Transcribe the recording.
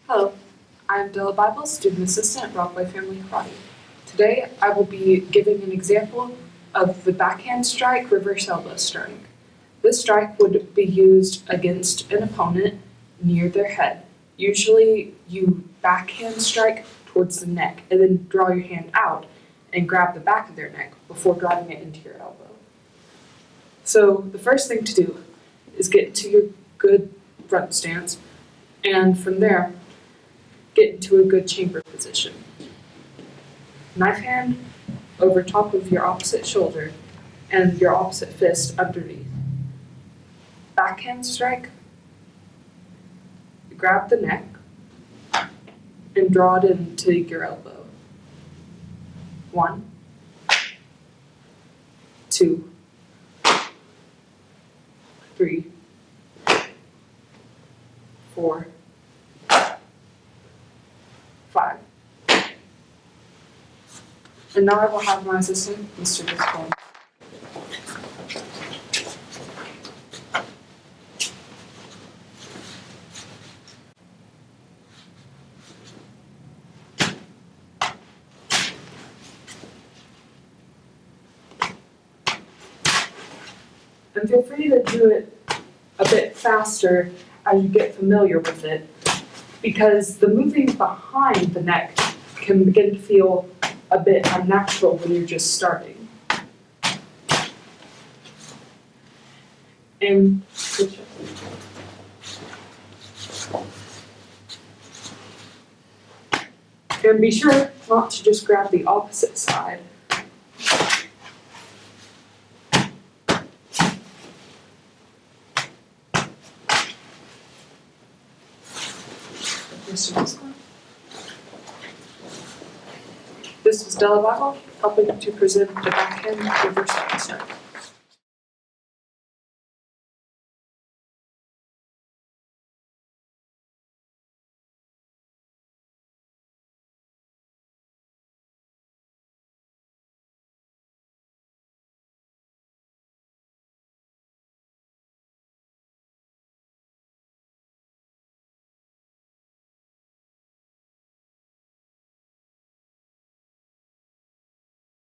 Hello, I'm Della Bible, student assistant at Broadway Family Karate. Today I will be giving an example of the backhand strike, reverse elbow strike. This strike would be used against an opponent near their head. Usually you backhand strike towards the neck and then draw your hand out and grab the back of their neck before driving it into your elbow. So the first thing to do is get into your good front stance, and from there get into a good chamber position. Knife hand over top of your opposite shoulder and your opposite fist underneath. Backhand strike, grab the neck and draw it into your elbow. 1, 2, 3, 4, 5. And now I will have my assistant, Mr. Discord. And feel free to do it a bit faster as you get familiar with it, because the moving behind the neck can begin to feel a bit unnatural when you're just starting. And be sure not to just grab the opposite side. This was Della Bible, helping to present the backhand reverse elbow strike.